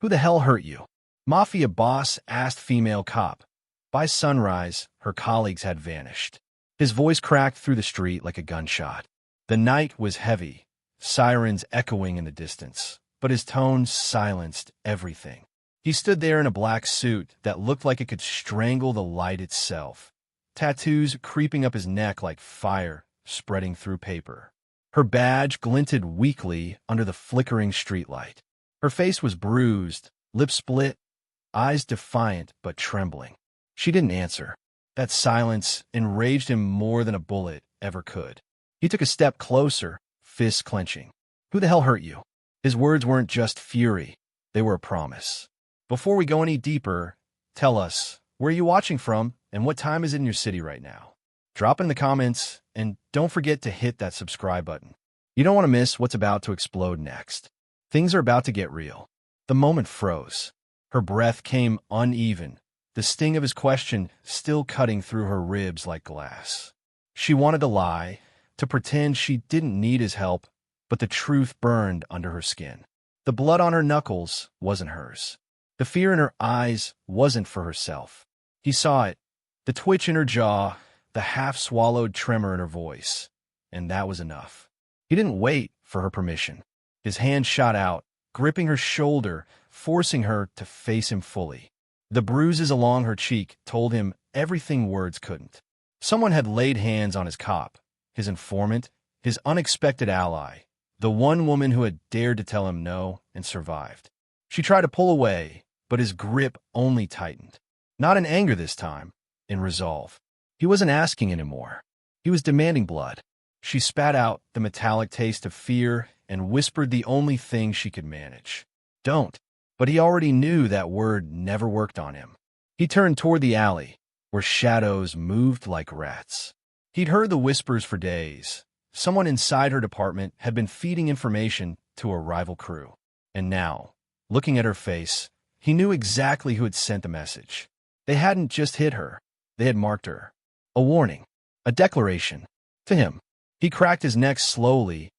Who the hell hurt you? Mafia boss asked female cop. By sunrise, her colleagues had vanished. His voice cracked through the street like a gunshot. The night was heavy, sirens echoing in the distance, but his tone silenced everything. He stood there in a black suit that looked like it could strangle the light itself, tattoos creeping up his neck like fire spreading through paper. Her badge glinted weakly under the flickering streetlight. Her face was bruised, lips split, eyes defiant but trembling. She didn't answer. That silence enraged him more than a bullet ever could. He took a step closer, fists clenching. Who the hell hurt you? His words weren't just fury, they were a promise. Before we go any deeper, tell us, where are you watching from and what time is it in your city right now? Drop in the comments and don't forget to hit that subscribe button. You don't want to miss what's about to explode next. Things are about to get real. The moment froze. Her breath came uneven, the sting of his question still cutting through her ribs like glass. She wanted to lie, to pretend she didn't need his help, but the truth burned under her skin. The blood on her knuckles wasn't hers. The fear in her eyes wasn't for herself. He saw it, the twitch in her jaw, the half-swallowed tremor in her voice, and that was enough. He didn't wait for her permission. His hand shot out, gripping her shoulder, forcing her to face him fully. The bruises along her cheek told him everything words couldn't. Someone had laid hands on his cop, his informant, his unexpected ally, the one woman who had dared to tell him no and survived. She tried to pull away, but his grip only tightened. Not in anger this time, in resolve. He wasn't asking anymore. He was demanding blood. She spat out the metallic taste of fear and whispered the only thing she could manage. Don't. But he already knew that word never worked on him. He turned toward the alley, where shadows moved like rats. He'd heard the whispers for days. Someone inside her department had been feeding information to a rival crew. And now, looking at her face, he knew exactly who had sent the message. They hadn't just hit her. They had marked her. A warning. A declaration. To him. He cracked his neck slowly,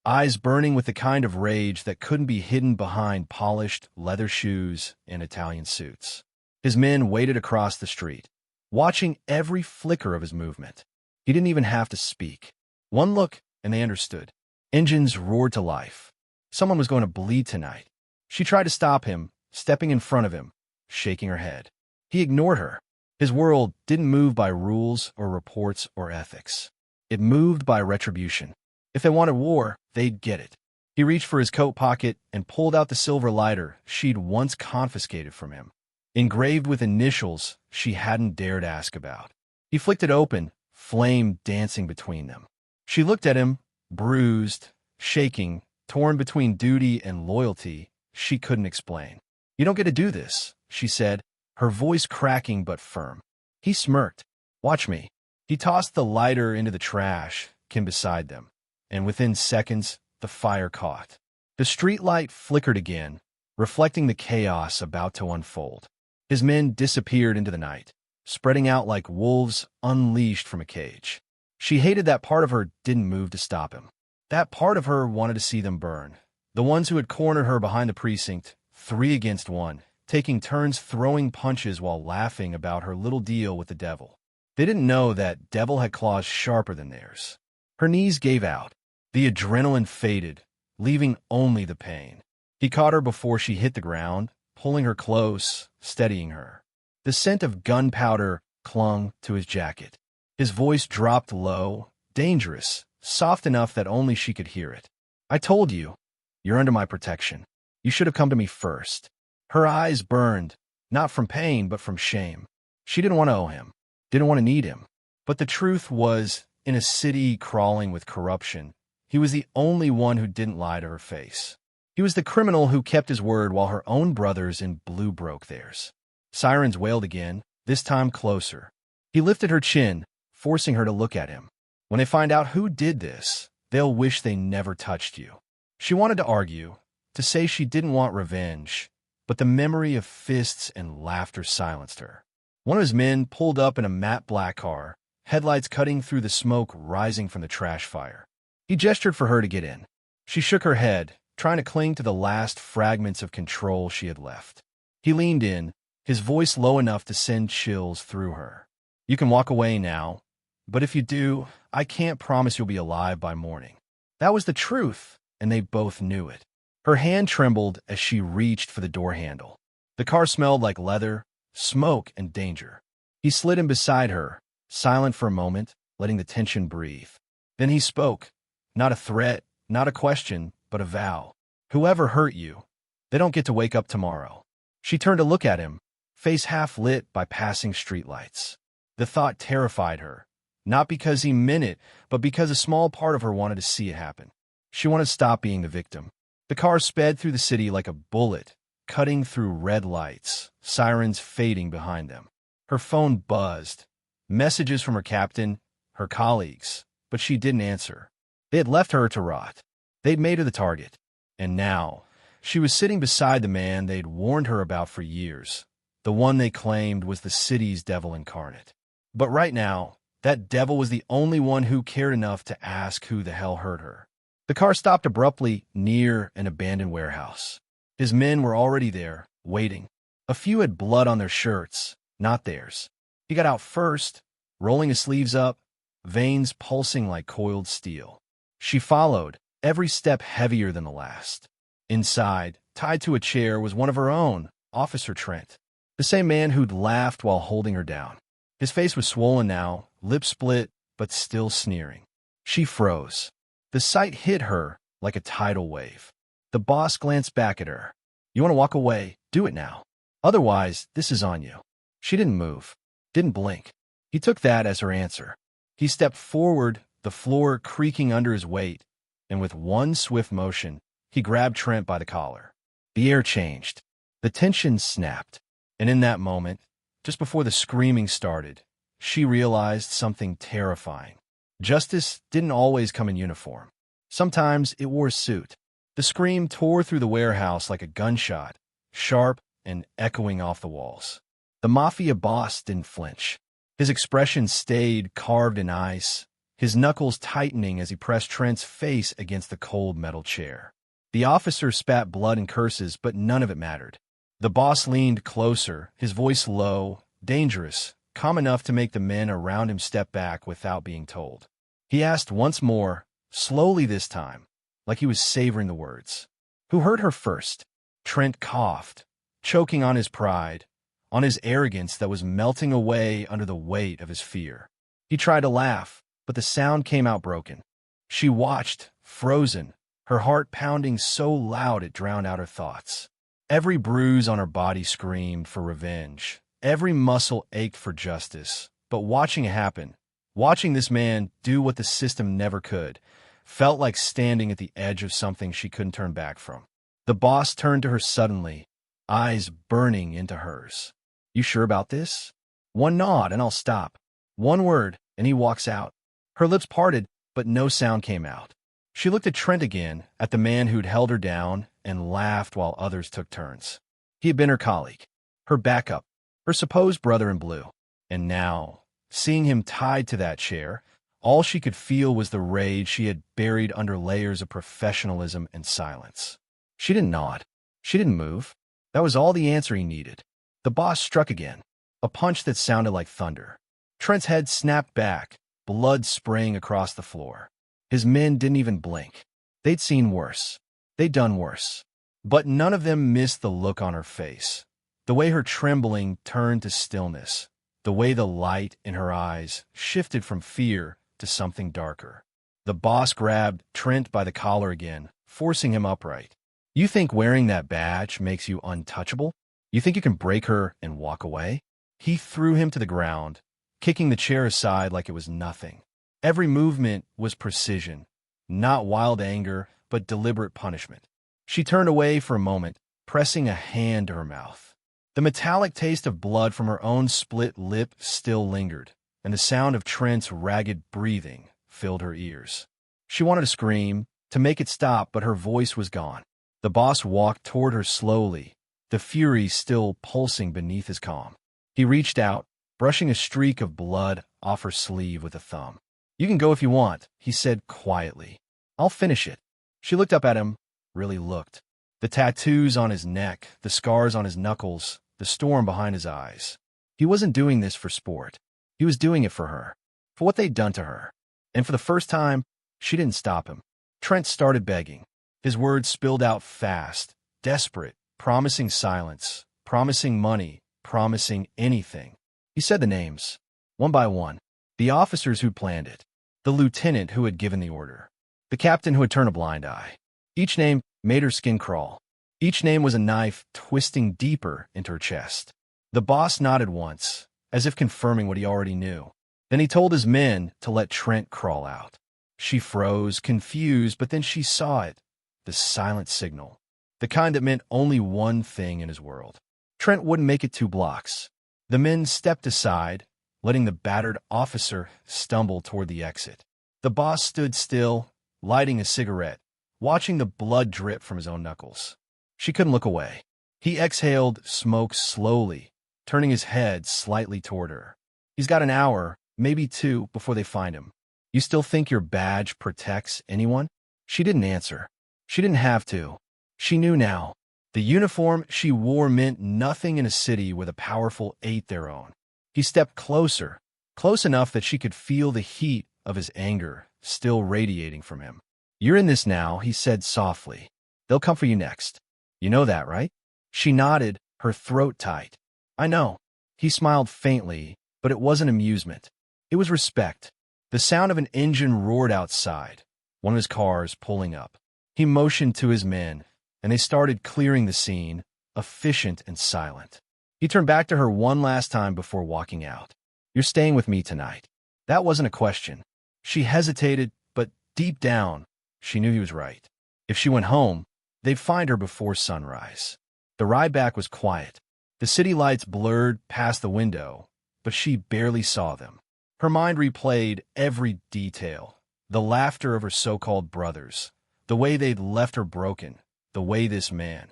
eyes burning with the kind of rage that couldn't be hidden behind polished leather shoes and Italian suits. His men waited across the street, watching every flicker of his movement. He didn't even have to speak. One look, and they understood. Engines roared to life. Someone was going to bleed tonight. She tried to stop him, stepping in front of him, shaking her head. He ignored her. His world didn't move by rules or reports or ethics. It moved by retribution. If they wanted war, they'd get it. He reached for his coat pocket and pulled out the silver lighter she'd once confiscated from him, engraved with initials she hadn't dared ask about. He flicked it open, flame dancing between them. She looked at him, bruised, shaking, torn between duty and loyalty she couldn't explain. You don't get to do this, she said, her voice cracking but firm. He smirked. Watch me. He tossed the lighter into the trash can beside them, and within seconds, the fire caught. The streetlight flickered again, reflecting the chaos about to unfold. His men disappeared into the night, spreading out like wolves unleashed from a cage. She hated that part of her didn't move to stop him. That part of her wanted to see them burn. The ones who had cornered her behind the precinct, 3 against 1, taking turns throwing punches while laughing about her little deal with the devil. They didn't know that devil had claws sharper than theirs. Her knees gave out. The adrenaline faded, leaving only the pain. He caught her before she hit the ground, pulling her close, steadying her. The scent of gunpowder clung to his jacket. His voice dropped low, dangerous, soft enough that only she could hear it. I told you, you're under my protection. You should have come to me first. Her eyes burned, not from pain but from shame. She didn't want to owe him, didn't want to need him. But the truth was, in a city crawling with corruption, he was the only one who didn't lie to her face. He was the criminal who kept his word while her own brothers in blue broke theirs. Sirens wailed again, this time closer. He lifted her chin, forcing her to look at him. When they find out who did this, they'll wish they never touched you. She wanted to argue, to say she didn't want revenge, but the memory of fists and laughter silenced her. One of his men pulled up in a matte black car, headlights cutting through the smoke rising from the trash fire. He gestured for her to get in. She shook her head, trying to cling to the last fragments of control she had left. He leaned in, his voice low enough to send chills through her. "You can walk away now, but if you do, I can't promise you'll be alive by morning." That was the truth, and they both knew it. Her hand trembled as she reached for the door handle. The car smelled like leather, smoke, and danger. He slid in beside her, silent for a moment, letting the tension breathe. Then he spoke. Not a threat, not a question, but a vow. "Whoever hurt you, they don't get to wake up tomorrow." She turned to look at him, face half lit by passing streetlights. The thought terrified her, not because he meant it, but because a small part of her wanted to see it happen. She wanted to stop being the victim. The car sped through the city like a bullet, cutting through red lights, sirens fading behind them. Her phone buzzed. Messages from her captain, her colleagues, but she didn't answer. They had left her to rot. They'd made her the target. And now, she was sitting beside the man they'd warned her about for years, the one they claimed was the city's devil incarnate. But right now, that devil was the only one who cared enough to ask who the hell hurt her. The car stopped abruptly near an abandoned warehouse. His men were already there, waiting. A few had blood on their shirts, not theirs. He got out first, rolling his sleeves up, veins pulsing like coiled steel. She followed, every step heavier than the last. Inside, tied to a chair, was one of her own, Officer Trent, the same man who'd laughed while holding her down. His face was swollen now, lips split, but still sneering. She froze. The sight hit her like a tidal wave. The boss glanced back at her. "You want to walk away? Do it now. Otherwise, this is on you." She didn't move, didn't blink. He took that as her answer. He stepped forward, the floor creaking under his weight, and with one swift motion, he grabbed Trent by the collar. The air changed. The tension snapped. And in that moment, just before the screaming started, she realized something terrifying. Justice didn't always come in uniform. Sometimes it wore a suit. The scream tore through the warehouse like a gunshot, sharp and echoing off the walls. The Mafia boss didn't flinch. His expression stayed carved in ice, his knuckles tightening as he pressed Trent's face against the cold metal chair. The officer spat blood and curses, but none of it mattered. The boss leaned closer, his voice low, dangerous, calm enough to make the men around him step back without being told. He asked once more, slowly this time, like he was savoring the words. "Who hurt her first?" Trent coughed, choking on his pride, on his arrogance that was melting away under the weight of his fear. He tried to laugh, but the sound came out broken. She watched, frozen, her heart pounding so loud it drowned out her thoughts. Every bruise on her body screamed for revenge. Every muscle ached for justice. But watching it happen, watching this man do what the system never could, felt like standing at the edge of something she couldn't turn back from. The boss turned to her suddenly, eyes burning into hers. "You sure about this?" One nod and I'll stop. One word and he walks out. Her lips parted, but no sound came out. She looked at Trent again, at the man who'd held her down, and laughed while others took turns. He had been her colleague, her backup, her supposed brother in blue. And now, seeing him tied to that chair, all she could feel was the rage she had buried under layers of professionalism and silence. She didn't nod. She didn't move. That was all the answer he needed. The boss struck again, a punch that sounded like thunder. Trent's head snapped back, blood spraying across the floor. His men didn't even blink. They'd seen worse. They'd done worse. But none of them missed the look on her face, the way her trembling turned to stillness, the way the light in her eyes shifted from fear to something darker. The boss grabbed Trent by the collar again, forcing him upright. "You think wearing that badge makes you untouchable? You think you can break her and walk away?" He threw him to the ground, kicking the chair aside like it was nothing. Every movement was precision, not wild anger, but deliberate punishment. She turned away for a moment, pressing a hand to her mouth. The metallic taste of blood from her own split lip still lingered, and the sound of Trent's ragged breathing filled her ears. She wanted to scream, to make it stop, but her voice was gone. The boss walked toward her slowly, the fury still pulsing beneath his calm. He reached out, brushing a streak of blood off her sleeve with a thumb. "You can go if you want," he said quietly. "I'll finish it." She looked up at him, really looked. The tattoos on his neck, the scars on his knuckles, the storm behind his eyes. He wasn't doing this for sport. He was doing it for her, for what they'd done to her. And for the first time, she didn't stop him. Trent started begging. His words spilled out fast, desperate, promising silence, promising money, promising anything. He said the names, one by one. The officers who'd planned it. The lieutenant who had given the order. The captain who had turned a blind eye. Each name made her skin crawl. Each name was a knife twisting deeper into her chest. The boss nodded once, as if confirming what he already knew. Then he told his men to let Trent crawl out. She froze, confused, but then she saw it. The silent signal. The kind that meant only one thing in his world. Trent wouldn't make it 2 blocks. The men stepped aside, letting the battered officer stumble toward the exit. The boss stood still, lighting a cigarette, watching the blood drip from his own knuckles. She couldn't look away. He exhaled smoke slowly, turning his head slightly toward her. He's got an hour, maybe 2, before they find him. You still think your badge protects anyone? She didn't answer. She didn't have to. She knew now. The uniform she wore meant nothing in a city where the powerful ate their own. He stepped closer, close enough that she could feel the heat of his anger still radiating from him. You're in this now, he said softly. They'll come for you next. You know that, right? She nodded, her throat tight. I know. He smiled faintly, but it wasn't amusement. It was respect. The sound of an engine roared outside, one of his cars pulling up. He motioned to his men, and they started clearing the scene, efficient and silent. He turned back to her one last time before walking out. You're staying with me tonight. That wasn't a question. She hesitated, but deep down, she knew he was right. If she went home, they'd find her before sunrise. The ride back was quiet. The city lights blurred past the window, but she barely saw them. Her mind replayed every detail. The laughter of her so-called brothers, the way they'd left her broken, the way this man,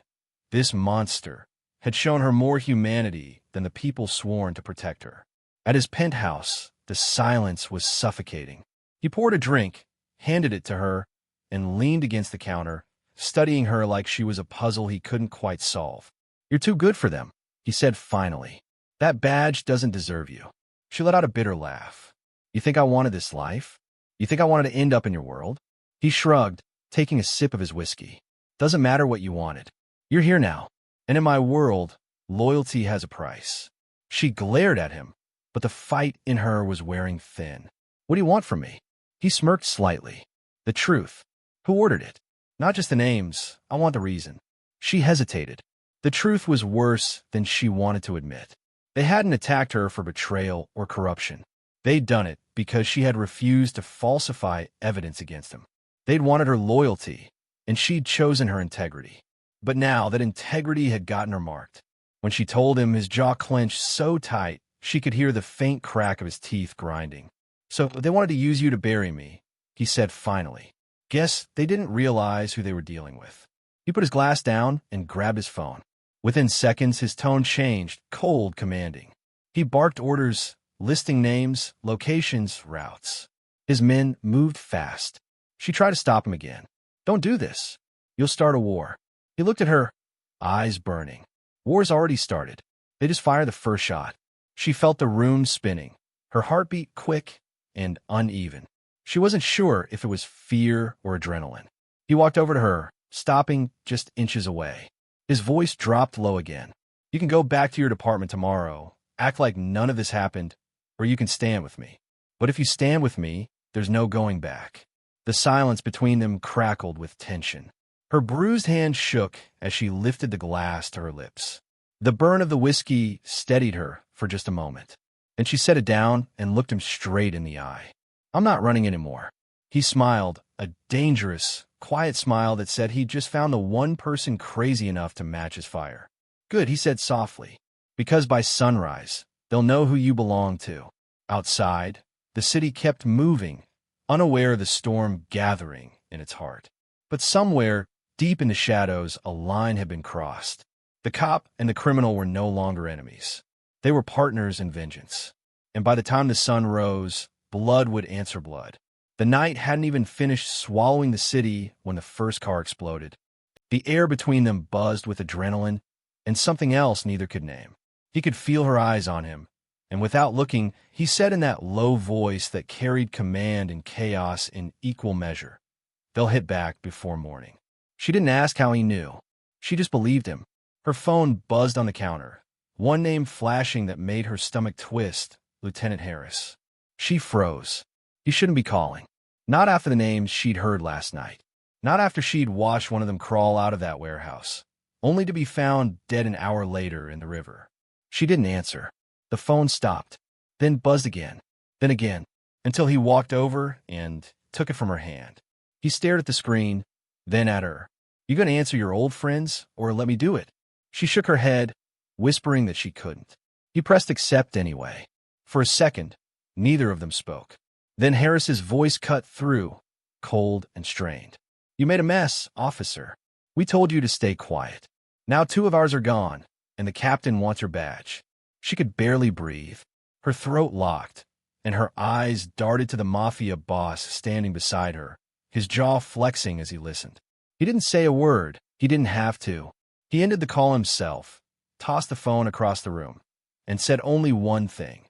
this monster, had shown her more humanity than the people sworn to protect her. At his penthouse, the silence was suffocating. He poured a drink, handed it to her, and leaned against the counter, studying her like she was a puzzle he couldn't quite solve. You're too good for them, he said finally. That badge doesn't deserve you. She let out a bitter laugh. You think I wanted this life? You think I wanted to end up in your world? He shrugged, taking a sip of his whiskey. Doesn't matter what you wanted. You're here now. And in my world, loyalty has a price. She glared at him, but the fight in her was wearing thin. What do you want from me? He smirked slightly. The truth. Who ordered it? Not just the names. I want the reason. She hesitated. The truth was worse than she wanted to admit. They hadn't attacked her for betrayal or corruption. They'd done it because she had refused to falsify evidence against him. They'd wanted her loyalty, and she'd chosen her integrity. But now that integrity had gotten her marked, when she told him, his jaw clenched so tight she could hear the faint crack of his teeth grinding. So they wanted to use you to bury me, he said finally. Guess they didn't realize who they were dealing with. He put his glass down and grabbed his phone. Within seconds, his tone changed, cold, commanding. He barked orders, listing names, locations, routes. His men moved fast. She tried to stop him again. Don't do this. You'll start a war. He looked at her, eyes burning. War's already started. They just fired the first shot. She felt the room spinning, her heartbeat quick and uneven. She wasn't sure if it was fear or adrenaline. He walked over to her, stopping just inches away. His voice dropped low again. You can go back to your department tomorrow, act like none of this happened, or you can stand with me. But if you stand with me, there's no going back. The silence between them crackled with tension. Her bruised hand shook as she lifted the glass to her lips. The burn of the whiskey steadied her for just a moment. Then she set it down and looked him straight in the eye. I'm not running anymore. He smiled, a dangerous, quiet smile that said he'd just found the one person crazy enough to match his fire. Good, he said softly, because by sunrise, they'll know who you belong to. Outside, the city kept moving, unaware of the storm gathering in its heart. But somewhere, deep in the shadows, a line had been crossed. The cop and the criminal were no longer enemies. They were partners in vengeance. And by the time the sun rose, blood would answer blood. The night hadn't even finished swallowing the city when the first car exploded. The air between them buzzed with adrenaline and something else neither could name. He could feel her eyes on him, and without looking, he said in that low voice that carried command and chaos in equal measure, "They'll hit back before morning." She didn't ask how he knew. She just believed him. Her phone buzzed on the counter, one name flashing that made her stomach twist: Lieutenant Harris. She froze. He shouldn't be calling. Not after the names she'd heard last night. Not after she'd watched one of them crawl out of that warehouse, only to be found dead an hour later in the river. She didn't answer. The phone stopped, then buzzed again, then again, until he walked over and took it from her hand. He stared at the screen, then at her. "You gonna answer your old friends, or let me do it?" She shook her head, whispering that she couldn't. He pressed accept anyway. For a second, neither of them spoke. Then Harris's voice cut through, cold and strained. "You made a mess, officer. We told you to stay quiet. Now 2 of ours are gone, and the captain wants her badge." She could barely breathe. Her throat locked, and her eyes darted to the Mafia boss standing beside her, his jaw flexing as he listened. He didn't say a word. He didn't have to. He ended the call himself, tossed the phone across the room, and said only one thing.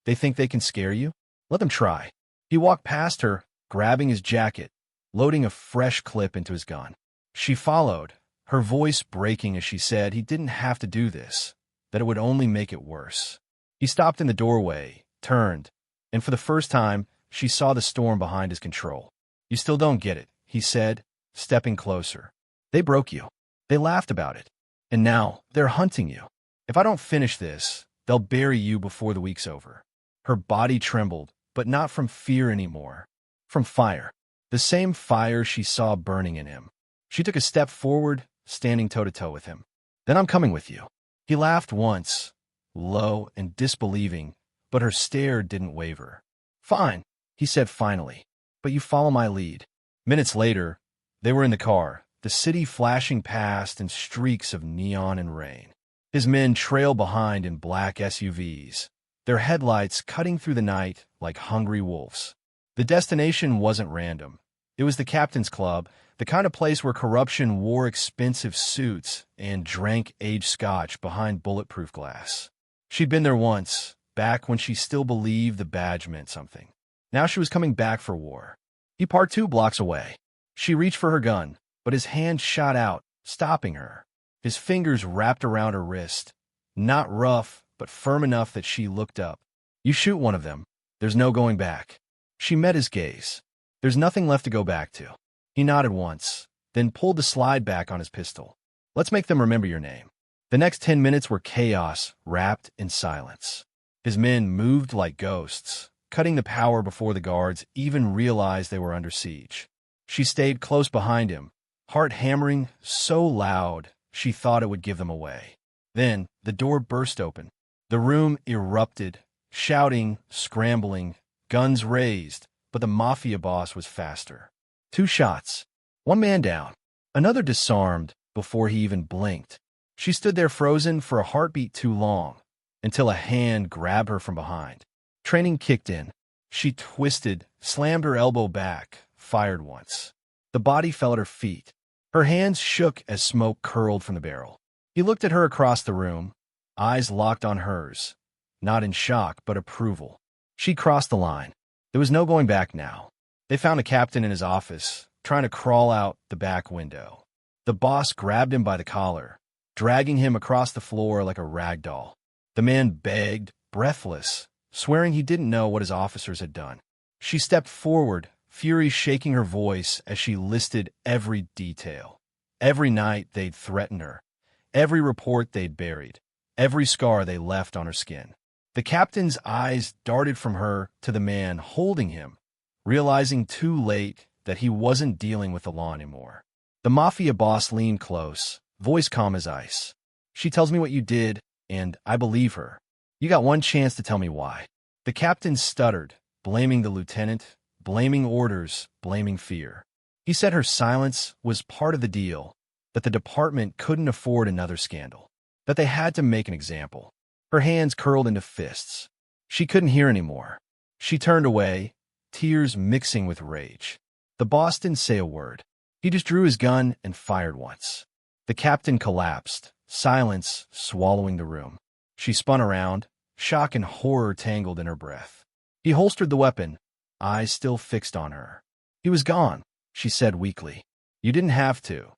"They think they can scare you? Let them try." He walked past her, grabbing his jacket, loading a fresh clip into his gun. She followed, her voice breaking as she said he didn't have to do this, that it would only make it worse. He stopped in the doorway, turned, and for the first time, she saw the storm behind his control. "You still don't get it," he said, stepping closer. "They broke you. They laughed about it. And now they're hunting you. If I don't finish this, they'll bury you before the week's over." Her body trembled, but not from fear anymore. From fire. The same fire she saw burning in him. She took a step forward, standing toe-to-toe with him. "Then I'm coming with you." He laughed once, low and disbelieving, but her stare didn't waver. "Fine," he said finally, "but you follow my lead." Minutes later, they were in the car, the city flashing past in streaks of neon and rain. His men trailed behind in black SUVs, their headlights cutting through the night like hungry wolves. The destination wasn't random. It was the captain's club, the kind of place where corruption wore expensive suits and drank aged scotch behind bulletproof glass. She'd been there once, back when she still believed the badge meant something. Now she was coming back for war. He parked 2 blocks away. She reached for her gun, but his hand shot out, stopping her. His fingers wrapped around her wrist, not rough, but firm enough that she looked up. "You shoot one of them. There's no going back." She met his gaze. "There's nothing left to go back to." He nodded once, then pulled the slide back on his pistol. "Let's make them remember your name." The next 10 minutes were chaos, wrapped in silence. His men moved like ghosts, cutting the power before the guards even realized they were under siege. She stayed close behind him, heart hammering so loud she thought it would give them away. Then the door burst open. The room erupted, shouting, scrambling, guns raised, but the Mafia boss was faster. 2 shots. One man down. Another disarmed before he even blinked. She stood there frozen for a heartbeat too long, until a hand grabbed her from behind. Training kicked in. She twisted, slammed her elbow back, fired once. The body fell at her feet. Her hands shook as smoke curled from the barrel. He looked at her across the room, eyes locked on hers, not in shock but approval. She crossed the line. There was no going back now. They found a captain in his office, trying to crawl out the back window. The boss grabbed him by the collar, dragging him across the floor like a rag doll. The man begged, breathless, swearing he didn't know what his officers had done. She stepped forward, fury shaking her voice as she listed every detail. Every night they'd threatened her, every report they'd buried, every scar they left on her skin. The captain's eyes darted from her to the man holding him, realizing too late that he wasn't dealing with the law anymore. The Mafia boss leaned close, voice calm as ice. "She tells me what you did, and I believe her. You got one chance to tell me why." The captain stuttered, blaming the lieutenant, blaming orders, blaming fear. He said her silence was part of the deal, that the department couldn't afford another scandal, that they had to make an example. Her hands curled into fists. She couldn't hear anymore. She turned away, tears mixing with rage. The boss didn't say a word. He just drew his gun and fired once. The captain collapsed, silence swallowing the room. She spun around, shock and horror tangled in her breath. He holstered the weapon, eyes still fixed on her. He was gone, she said weakly. You didn't have to.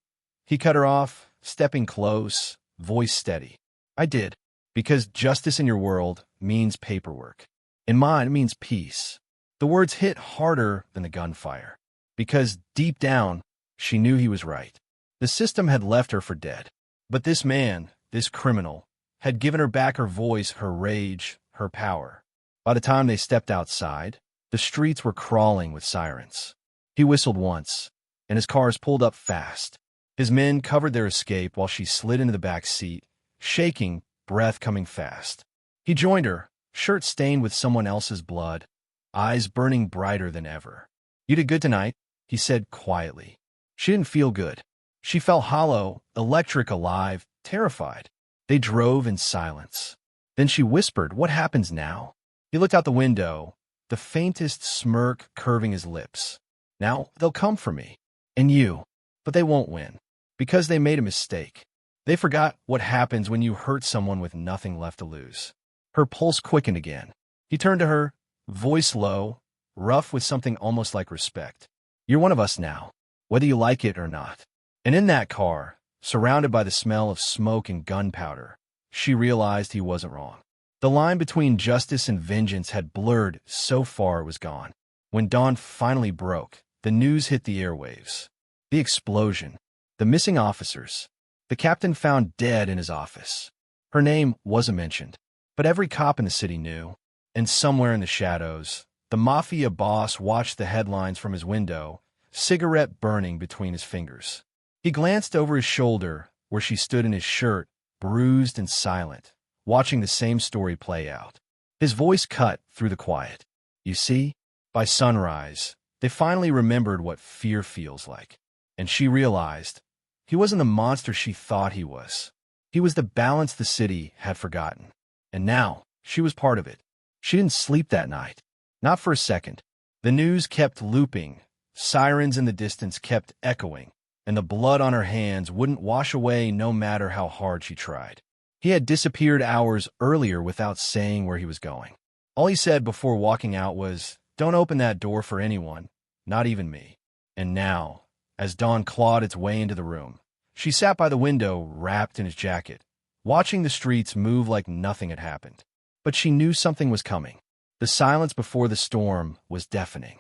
He cut her off, stepping close, voice steady. I did, because justice in your world means paperwork. In mine, it means peace. The words hit harder than the gunfire, because deep down, she knew he was right. The system had left her for dead. But this man, this criminal, had given her back her voice, her rage, her power. By the time they stepped outside, the streets were crawling with sirens. He whistled once, and his cars pulled up fast. His men covered their escape while she slid into the back seat, shaking, breath coming fast. He joined her, shirt stained with someone else's blood, eyes burning brighter than ever. You did good tonight, he said quietly. She didn't feel good. She felt hollow, electric, alive, terrified. They drove in silence. Then she whispered, what happens now? He looked out the window, the faintest smirk curving his lips. Now they'll come for me. And you. But they won't win. Because they made a mistake. They forgot what happens when you hurt someone with nothing left to lose. Her pulse quickened again. He turned to her, voice low, rough with something almost like respect. You're one of us now, whether you like it or not. And in that car, surrounded by the smell of smoke and gunpowder, she realized he wasn't wrong. The line between justice and vengeance had blurred so far it was gone. When dawn finally broke, the news hit the airwaves. The explosion, the missing officers, the captain found dead in his office. Her name wasn't mentioned, but every cop in the city knew. And somewhere in the shadows, the Mafia boss watched the headlines from his window, cigarette burning between his fingers. He glanced over his shoulder, where she stood in his shirt, bruised and silent, watching the same story play out. His voice cut through the quiet. You see, by sunrise, they finally remembered what fear feels like. And she realized he wasn't the monster she thought he was. He was the balance the city had forgotten. And now, she was part of it. She didn't sleep that night. Not for a second. The news kept looping, sirens in the distance kept echoing, and the blood on her hands wouldn't wash away no matter how hard she tried. He had disappeared hours earlier without saying where he was going. All he said before walking out was, don't open that door for anyone, not even me. And now, as dawn clawed its way into the room, she sat by the window, wrapped in his jacket, watching the streets move like nothing had happened. But she knew something was coming. The silence before the storm was deafening.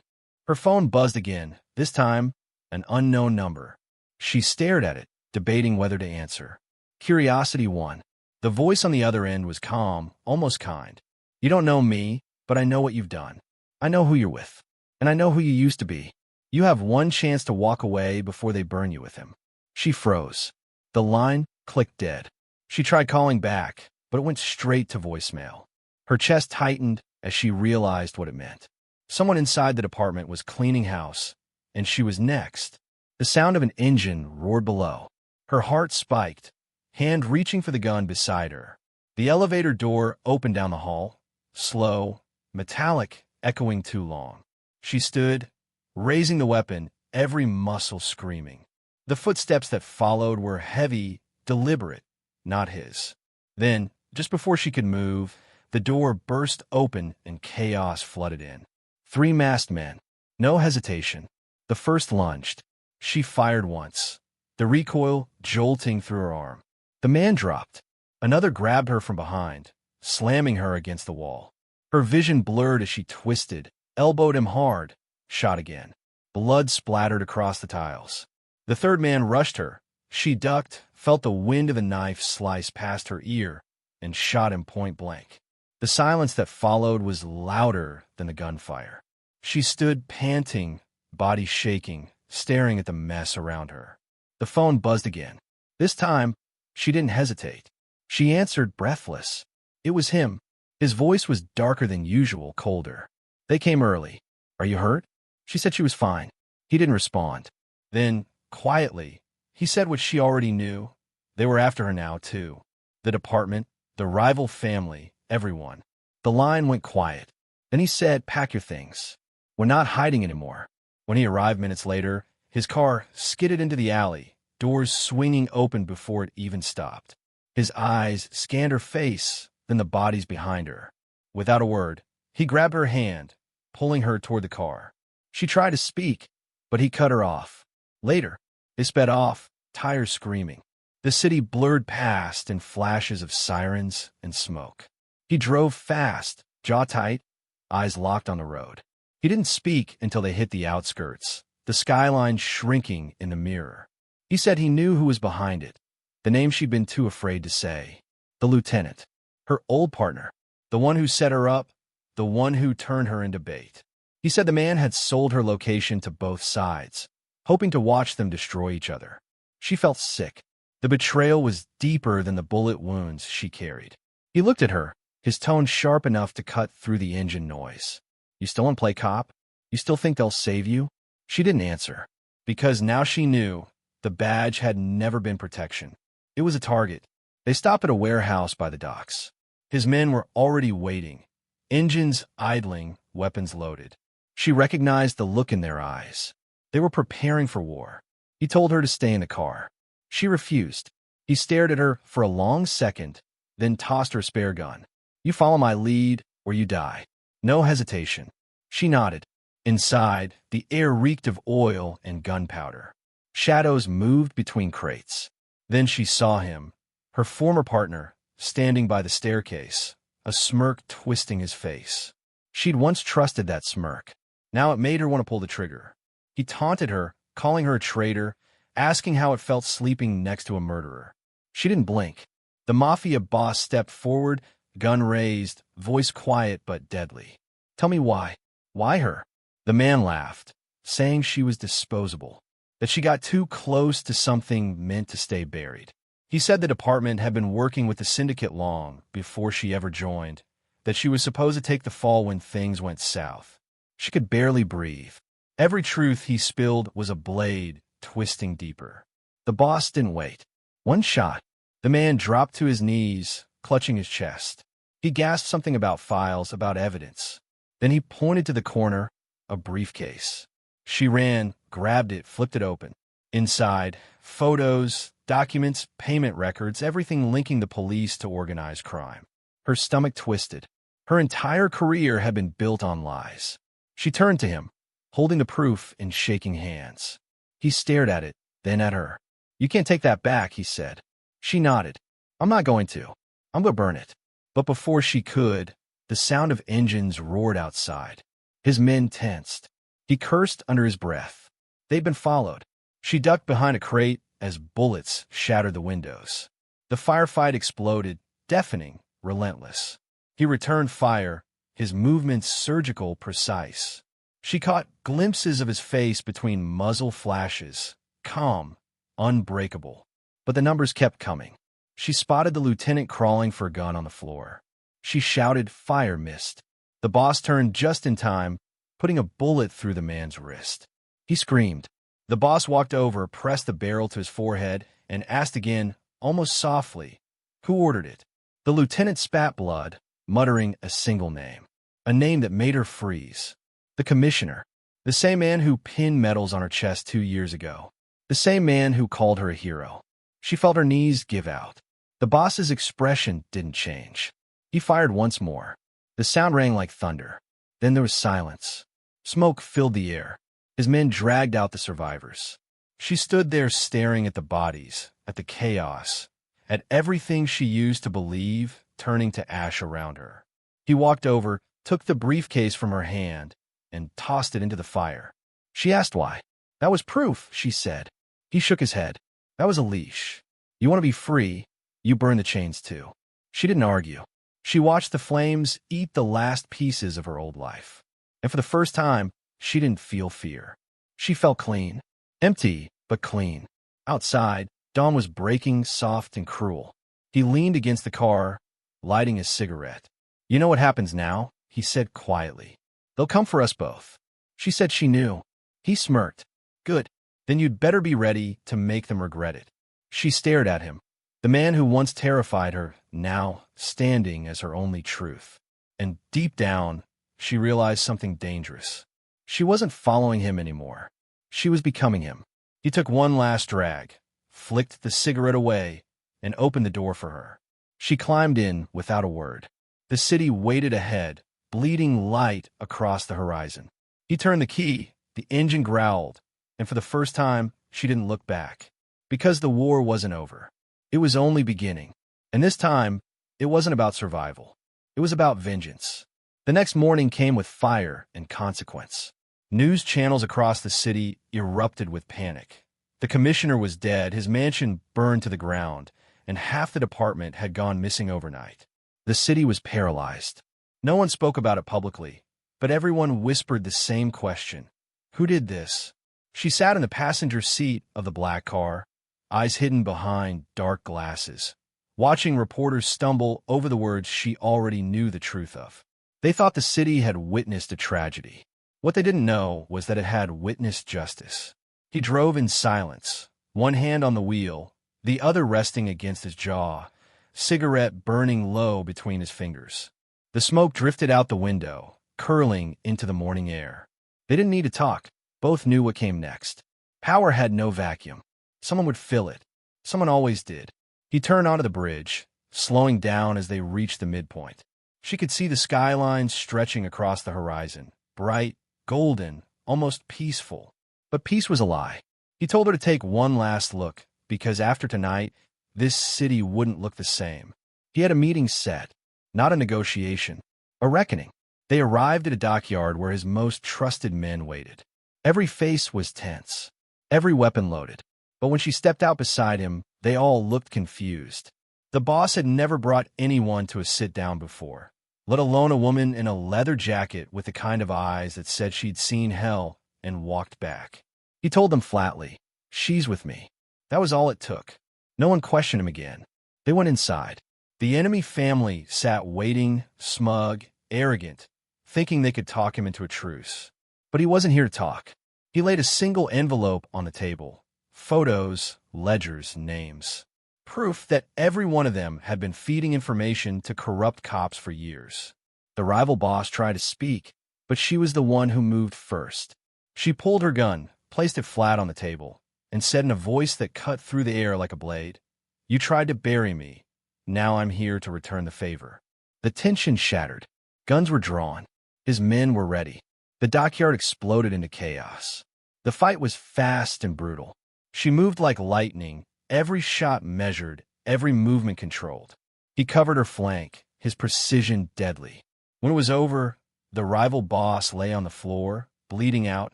Her phone buzzed again, this time an unknown number. She stared at it, debating whether to answer. Curiosity won. The voice on the other end was calm, almost kind. You don't know me, but I know what you've done. I know who you're with. And I know who you used to be. You have one chance to walk away before they burn you with him. She froze. The line clicked dead. She tried calling back, but it went straight to voicemail. Her chest tightened as she realized what it meant. Someone inside the department was cleaning house, and she was next. The sound of an engine roared below. Her heart spiked, hand reaching for the gun beside her. The elevator door opened down the hall, slow, metallic, echoing too long. She stood, raising the weapon, every muscle screaming. The footsteps that followed were heavy, deliberate, not his. Then, just before she could move, the door burst open and chaos flooded in. 3 masked men. No hesitation. The first lunged. She fired once, the recoil jolting through her arm. The man dropped. Another grabbed her from behind, slamming her against the wall. Her vision blurred as she twisted, elbowed him hard, shot again. Blood splattered across the tiles. The third man rushed her. She ducked, felt the wind of the knife slice past her ear, and shot him point blank. The silence that followed was louder than the gunfire. She stood panting, body shaking, staring at the mess around her. The phone buzzed again. This time, she didn't hesitate. She answered breathless. It was him. His voice was darker than usual, colder. They came early. Are you hurt? She said she was fine. He didn't respond. Then, quietly, he said what she already knew. They were after her now, too. The department, the rival family, everyone. The line went quiet. Then he said, pack your things. We're not hiding anymore. When he arrived minutes later, His car skidded into the alley, doors swinging open before it even stopped. His eyes scanned her face, then the bodies behind her. Without a word, he grabbed her hand, pulling her toward the car. She tried to speak, but he cut her off. Later, they sped off, tires screaming. The city blurred past in flashes of sirens and smoke. He drove fast, jaw tight, eyes locked on the road. He didn't speak until they hit the outskirts, the skyline shrinking in the mirror. He said he knew who was behind it, the name she'd been too afraid to say. The lieutenant, her old partner, the one who set her up, the one who turned her into bait. He said the man had sold her location to both sides, hoping to watch them destroy each other. She felt sick. The betrayal was deeper than the bullet wounds she carried. He looked at her, his tone sharp enough to cut through the engine noise. You still want to play cop? You still think they'll save you? She didn't answer, because now she knew the badge had never been protection. It was a target. They stopped at a warehouse by the docks. His men were already waiting, engines idling, weapons loaded. She recognized the look in their eyes. They were preparing for war. He told her to stay in the car. She refused. He stared at her for a long second, then tossed her spare gun. You follow my lead, or you die. No hesitation. She nodded. Inside, the air reeked of oil and gunpowder. Shadows moved between crates. Then she saw him, her former partner, standing by the staircase, a smirk twisting his face. She'd once trusted that smirk. Now it made her want to pull the trigger. He taunted her, calling her a traitor, asking how it felt sleeping next to a murderer. She didn't blink. The Mafia boss stepped forward, gun raised, voice quiet but deadly. Tell me why. Why her? The man laughed, saying she was disposable, that she got too close to something meant to stay buried. He said the department had been working with the syndicate long before she ever joined, that she was supposed to take the fall when things went south. She could barely breathe. Every truth he spilled was a blade twisting deeper. The boss didn't wait. One shot. The man dropped to his knees, clutching his chest. He gasped something about files, about evidence. Then he pointed to the corner, a briefcase. She ran, grabbed it, flipped it open. Inside, photos, documents, payment records, everything linking the police to organized crime. Her stomach twisted. Her entire career had been built on lies. She turned to him, holding the proof in shaking hands. He stared at it, then at her. You can't take that back, he said. She nodded. I'm not going to. I'm going to burn it. But before she could, the sound of engines roared outside. His men tensed. He cursed under his breath. They'd been followed. She ducked behind a crate as bullets shattered the windows. The firefight exploded, deafening, relentless. He returned fire, his movements surgical, precise. She caught glimpses of his face between muzzle flashes, calm, unbreakable. But the numbers kept coming. She spotted the lieutenant crawling for a gun on the floor. She shouted, fire missed. The boss turned just in time, putting a bullet through the man's wrist. He screamed. The boss walked over, pressed the barrel to his forehead, and asked again, almost softly, who ordered it? The lieutenant spat blood, muttering a single name, a name that made her freeze. The commissioner, the same man who pinned medals on her chest 2 years ago, the same man who called her a hero. She felt her knees give out. The boss's expression didn't change. He fired once more. The sound rang like thunder. Then there was silence. Smoke filled the air. His men dragged out the survivors. She stood there staring at the bodies, at the chaos, at everything she used to believe turning to ash around her. He walked over, took the briefcase from her hand, and tossed it into the fire. She asked why. That was proof, she said. He shook his head. That was a leash. You want to be free, you burn the chains too. She didn't argue. She watched the flames eat the last pieces of her old life. And for the first time, she didn't feel fear. She felt clean. Empty, but clean. Outside, dawn was breaking, soft and cruel. He leaned against the car, lighting his cigarette. You know what happens now? He said quietly. They'll come for us both. She said she knew. He smirked. Good. Then you'd better be ready to make them regret it. She stared at him. The man who once terrified her, now standing as her only truth. And deep down, she realized something dangerous. She wasn't following him anymore. She was becoming him. He took one last drag, flicked the cigarette away, and opened the door for her. She climbed in without a word. The city waited ahead, bleeding light across the horizon. He turned the key, the engine growled, and for the first time, she didn't look back. Because the war wasn't over. It was only beginning. And this time, it wasn't about survival. It was about vengeance. The next morning came with fire and consequence. News channels across the city erupted with panic. The commissioner was dead, his mansion burned to the ground, and half the department had gone missing overnight. The city was paralyzed. No one spoke about it publicly, but everyone whispered the same question. Who did this? She sat in the passenger seat of the black car, eyes hidden behind dark glasses, watching reporters stumble over the words she already knew the truth of. They thought the city had witnessed a tragedy. What they didn't know was that it had witnessed justice. He drove in silence, one hand on the wheel, the other resting against his jaw, cigarette burning low between his fingers. The smoke drifted out the window, curling into the morning air. They didn't need to talk. Both knew what came next. Power had no vacuum. Someone would fill it. Someone always did. He turned onto the bridge, slowing down as they reached the midpoint. She could see the skyline stretching across the horizon, bright, golden, almost peaceful. But peace was a lie. He told her to take one last look, because after tonight, this city wouldn't look the same. He had a meeting set, not a negotiation, a reckoning. They arrived at a dockyard where his most trusted men waited. Every face was tense, every weapon loaded. But when she stepped out beside him, they all looked confused. The boss had never brought anyone to a sit-down before, let alone a woman in a leather jacket with the kind of eyes that said she'd seen hell and walked back. He told them flatly, "She's with me." That was all it took. No one questioned him again. They went inside. The enemy family sat waiting, smug, arrogant, thinking they could talk him into a truce. But he wasn't here to talk. He laid a single envelope on the table. Photos, ledgers, names. Proof that every one of them had been feeding information to corrupt cops for years. The rival boss tried to speak, but she was the one who moved first. She pulled her gun, placed it flat on the table, and said in a voice that cut through the air like a blade, "You tried to bury me. Now I'm here to return the favor." The tension shattered. Guns were drawn. His men were ready. The dockyard exploded into chaos. The fight was fast and brutal. She moved like lightning, every shot measured, every movement controlled. He covered her flank, his precision deadly. When it was over, the rival boss lay on the floor, bleeding out,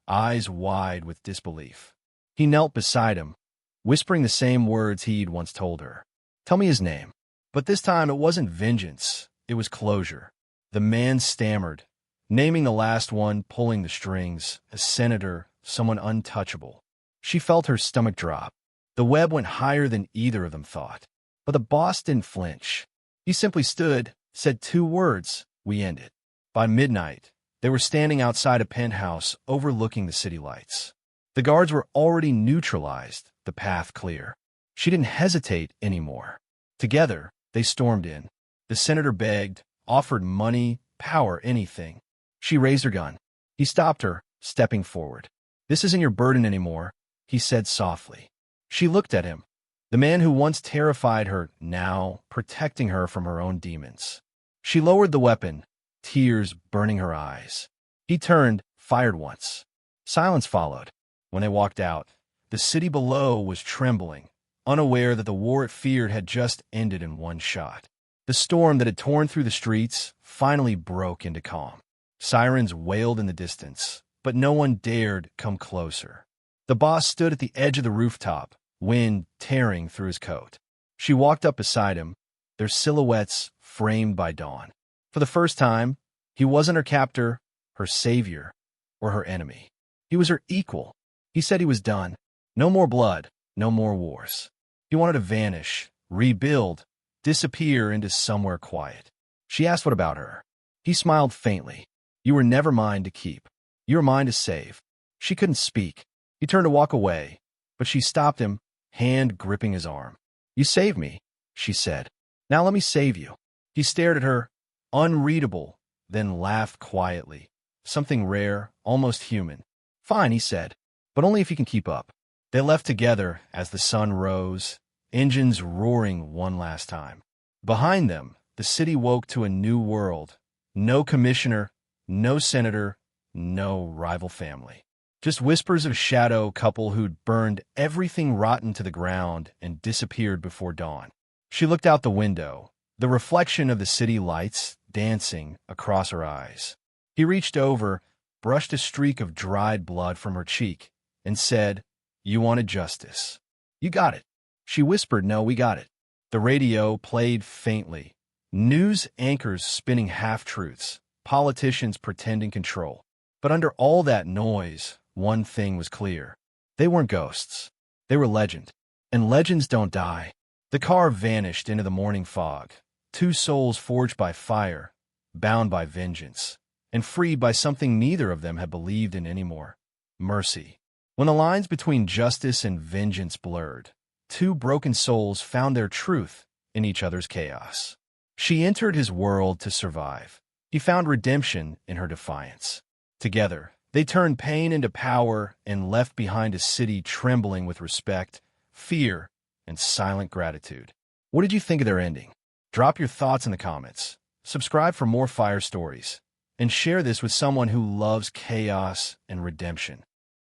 eyes wide with disbelief. He knelt beside him, whispering the same words he'd once told her. "Tell me his name." But this time it wasn't vengeance, it was closure. The man stammered, naming the last one pulling the strings, a senator, someone untouchable. She felt her stomach drop. The web went higher than either of them thought. But the boss didn't flinch. He simply stood, said 2 words, "We end it." By midnight, they were standing outside a penthouse overlooking the city lights. The guards were already neutralized, the path clear. She didn't hesitate anymore. Together, they stormed in. The senator begged, offered money, power, anything. She raised her gun. He stopped her, stepping forward. "This isn't your burden anymore," he said softly. She looked at him. The man who once terrified her, now protecting her from her own demons. She lowered the weapon, tears burning her eyes. He turned, fired once. Silence followed. When they walked out, the city below was trembling, unaware that the war it feared had just ended in one shot. The storm that had torn through the streets finally broke into calm. Sirens wailed in the distance, but no one dared come closer. The boss stood at the edge of the rooftop, wind tearing through his coat. She walked up beside him, their silhouettes framed by dawn. For the first time, he wasn't her captor, her savior, or her enemy. He was her equal. He said he was done. No more blood, no more wars. He wanted to vanish, rebuild, disappear into somewhere quiet. She asked what about her. He smiled faintly. "You were never mine to keep. You were mine to save." She couldn't speak. He turned to walk away, but she stopped him, hand gripping his arm. "You saved me," she said. "Now let me save you." He stared at her, unreadable, then laughed quietly. Something rare, almost human. "Fine," he said. but only if you can keep up. They left together as the sun rose, engines roaring one last time. Behind them, the city woke to a new world. No commissioner, no senator, no rival family. Just whispers of a shadow couple who'd burned everything rotten to the ground and disappeared before dawn. She looked out the window, the reflection of the city lights dancing across her eyes. He reached over, brushed a streak of dried blood from her cheek, and said, "You wanted justice. You got it." She whispered, "No, we got it." The radio played faintly. News anchors spinning half-truths, politicians pretending control. But under all that noise, one thing was clear. They weren't ghosts. They were legend. And legends don't die. The car vanished into the morning fog. Two souls forged by fire, bound by vengeance, and freed by something neither of them had believed in anymore: mercy. When the lines between justice and vengeance blurred, two broken souls found their truth in each other's chaos. She entered his world to survive. He found redemption in her defiance. Together, they turned pain into power and left behind a city trembling with respect, fear, and silent gratitude. What did you think of their ending? Drop your thoughts in the comments. Subscribe for more fire stories, and share this with someone who loves chaos and redemption.